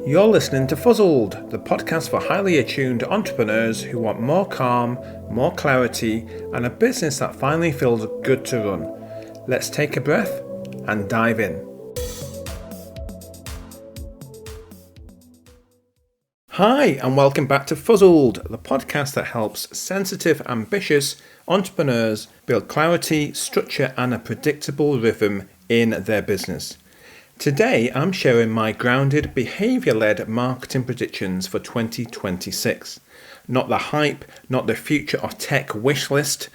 You're listening to Fuzzled, the podcast for highly attuned entrepreneurs who want more calm, more clarity, and a business that finally feels good to run. Let's take a breath and dive in. Hi, and welcome back to Fuzzled, the podcast that helps sensitive, ambitious entrepreneurs build clarity, structure, and a predictable rhythm in their business. Today, I'm sharing my grounded behaviour-led marketing predictions for 2026. Not the hype, not the future of tech wish list,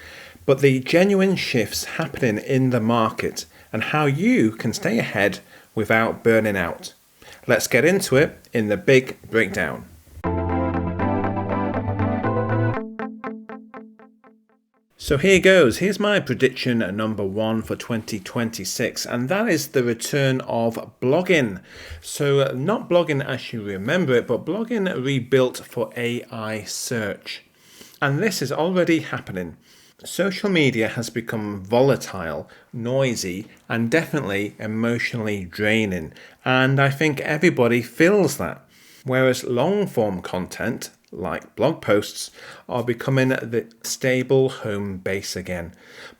but the genuine shifts happening in the market and how you can stay ahead without burning out. Let's get into it in the big breakdown. So here goes. Here's my prediction number 1 for 2026, and that is the return of blogging. So not blogging as you remember it, but blogging rebuilt for AI search. And this is already happening. Social media has become volatile, noisy, and definitely emotionally draining. And I think everybody feels that. Whereas long-form content, like blog posts, are becoming the stable home base again.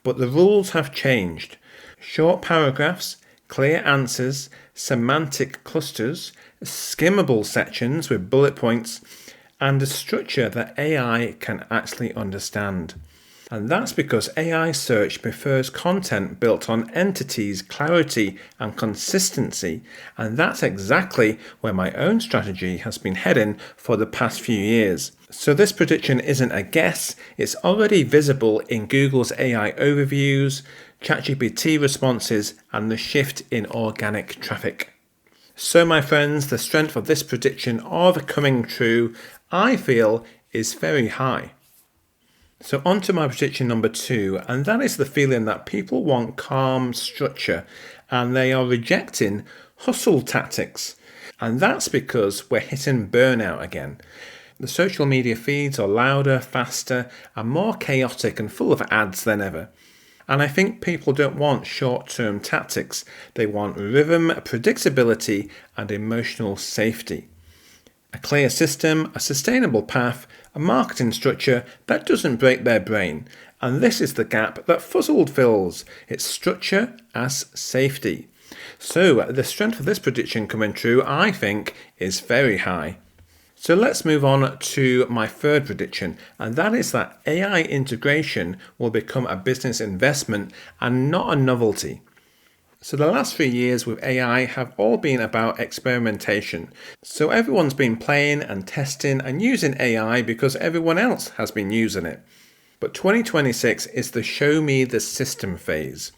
But the rules have changed. Short paragraphs, clear answers, semantic clusters, skimmable sections with bullet points, and a structure that AI can actually understand. And that's because AI search prefers content built on entities, clarity, and consistency. And that's exactly where my own strategy has been heading for the past few years. So this prediction isn't a guess, it's already visible in Google's AI overviews, ChatGPT responses, and the shift in organic traffic. So my friends, the strength of this prediction of coming true, I feel, is very high. So on to my prediction number 2, and that is the feeling that people want calm structure and they are rejecting hustle tactics. And that's because we're hitting burnout again. The social media feeds are louder, faster, and more chaotic and full of ads than ever. And I think people don't want short-term tactics. They want rhythm, predictability, and emotional safety. A clear system, a sustainable path, a marketing structure that doesn't break their brain. And this is the gap that Fuzzled fills. It's structure as safety. So the strength of this prediction coming true, I think, is very high. So let's move on to my third prediction, and that is that AI integration will become a business investment and not a novelty. So the last 3 years with AI have all been about experimentation. So everyone's been playing and testing and using AI because everyone else has been using it. But 2026 is the show me the system phase.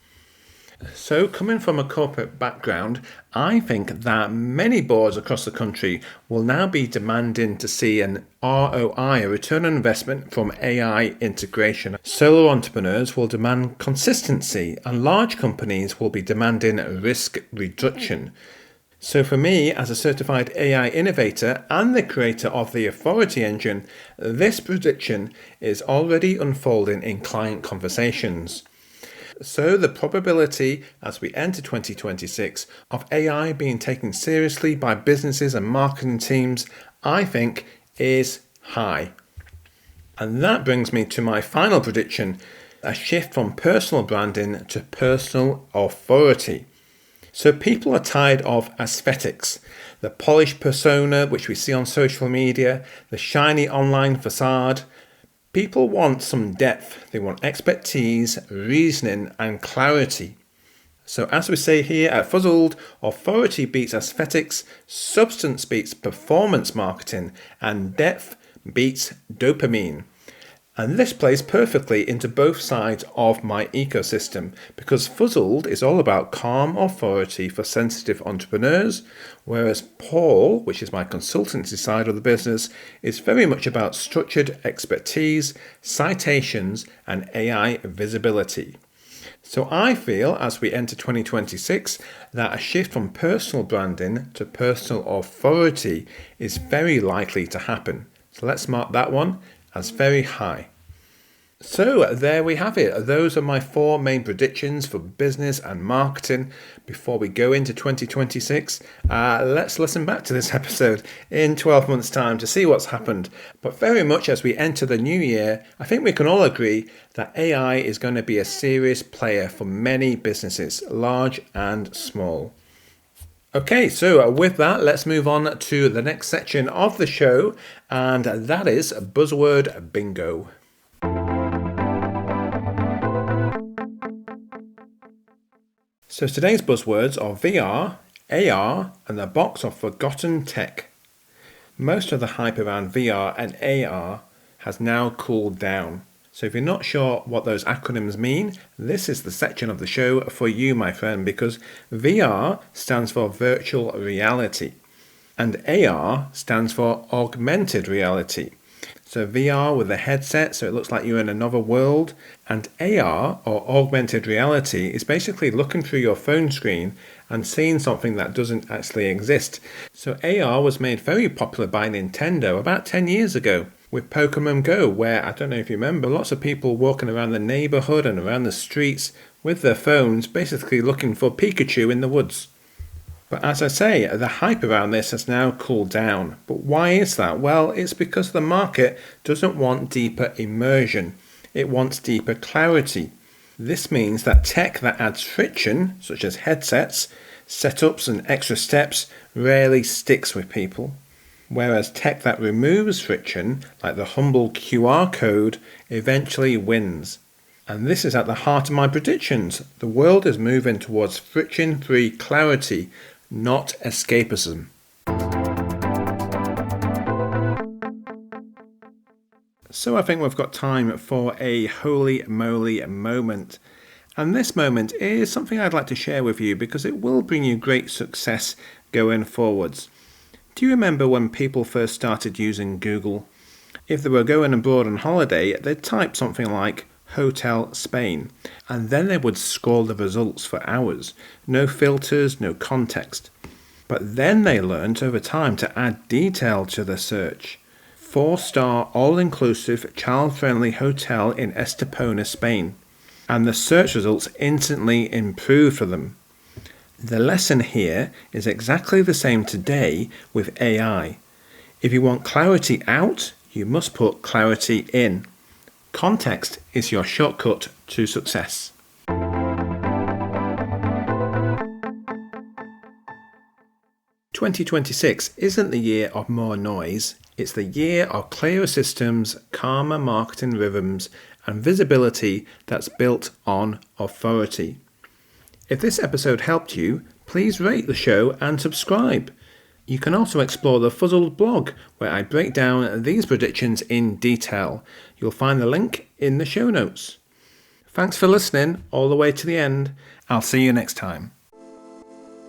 So coming from a corporate background, I think that many boards across the country will now be demanding to see an ROI, a return on investment from AI integration. Solo entrepreneurs will demand consistency and large companies will be demanding risk reduction. So for me, as a certified AI innovator and the creator of the Authority Engine, this prediction is already unfolding in client conversations. So the probability as we enter 2026 of AI being taken seriously by businesses and marketing teams, I think, is high. And that brings me to my final prediction, a shift from personal branding to personal authority. So people are tired of aesthetics, the polished persona which we see on social media, the shiny online facade. People want some depth, they want expertise, reasoning and clarity. So as we say here at Fuzzled, authority beats aesthetics, substance beats performance marketing, and depth beats dopamine. And this plays perfectly into both sides of my ecosystem because Fuzzled is all about calm authority for sensitive entrepreneurs, whereas Paul, which is my consultancy side of the business, is very much about structured expertise, citations, and AI visibility. So I feel as we enter 2026 that a shift from personal branding to personal authority is very likely to happen. So let's mark that one as very high. So there we have it. Those are my 4 main predictions for business and marketing before we go into 2026. Let's listen back to this episode in 12 months' time to see what's happened. But very much as we enter the new year, I think we can all agree that AI is going to be a serious player for many businesses, large and small. Okay, so with that, let's move on to the next section of the show, and that is Buzzword Bingo. So today's buzzwords are VR, AR, and the box of forgotten tech. Most of the hype around VR and AR has now cooled down. So if you're not sure what those acronyms mean, this is the section of the show for you, my friend, because VR stands for virtual reality and AR stands for augmented reality. So VR with a headset, so it looks like you're in another world, and AR, or augmented reality, is basically looking through your phone screen and seeing something that doesn't actually exist. So AR was made very popular by Nintendo about 10 years ago with Pokemon Go, where, I don't know if you remember, lots of people walking around the neighborhood and around the streets with their phones, basically looking for Pikachu in the woods. But as I say, the hype around this has now cooled down. But why is that? Well, it's because the market doesn't want deeper immersion. It wants deeper clarity. This means that tech that adds friction, such as headsets, setups and extra steps, rarely sticks with people. Whereas tech that removes friction, like the humble QR code, eventually wins. And this is at the heart of my predictions. The world is moving towards friction-free clarity, not escapism. So I think we've got time for a holy moly moment. And this moment is something I'd like to share with you because it will bring you great success going forwards. Do you remember when people first started using Google? If they were going abroad on holiday, they'd type something like Hotel Spain, and then they would scroll the results for hours. No filters, no context. But then they learned over time to add detail to the search. 4-star, all-inclusive, child-friendly hotel in Estepona, Spain. And the search results instantly improved for them. The lesson here is exactly the same today with AI. If you want clarity out, you must put clarity in. Context is your shortcut to success. "2026 isn't the year of more noise, it's the year of clearer systems, calmer marketing rhythms, and visibility that's built on authority." If this episode helped you, please rate the show and subscribe. You can also explore the Fuzzled blog, where I break down these predictions in detail. You'll find the link in the show notes. Thanks for listening all the way to the end. I'll see you next time.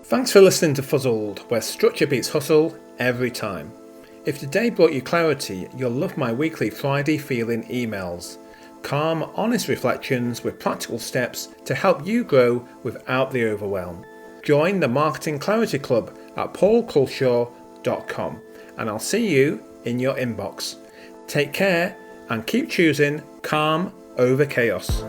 Thanks for listening to Fuzzled, where structure beats hustle every time. If today brought you clarity, you'll love my weekly Friday feeling emails. Calm, honest reflections with practical steps to help you grow without the overwhelm. Join the Marketing Clarity Club at paulculshaw.com, and I'll see you in your inbox. Take care and keep choosing calm over chaos.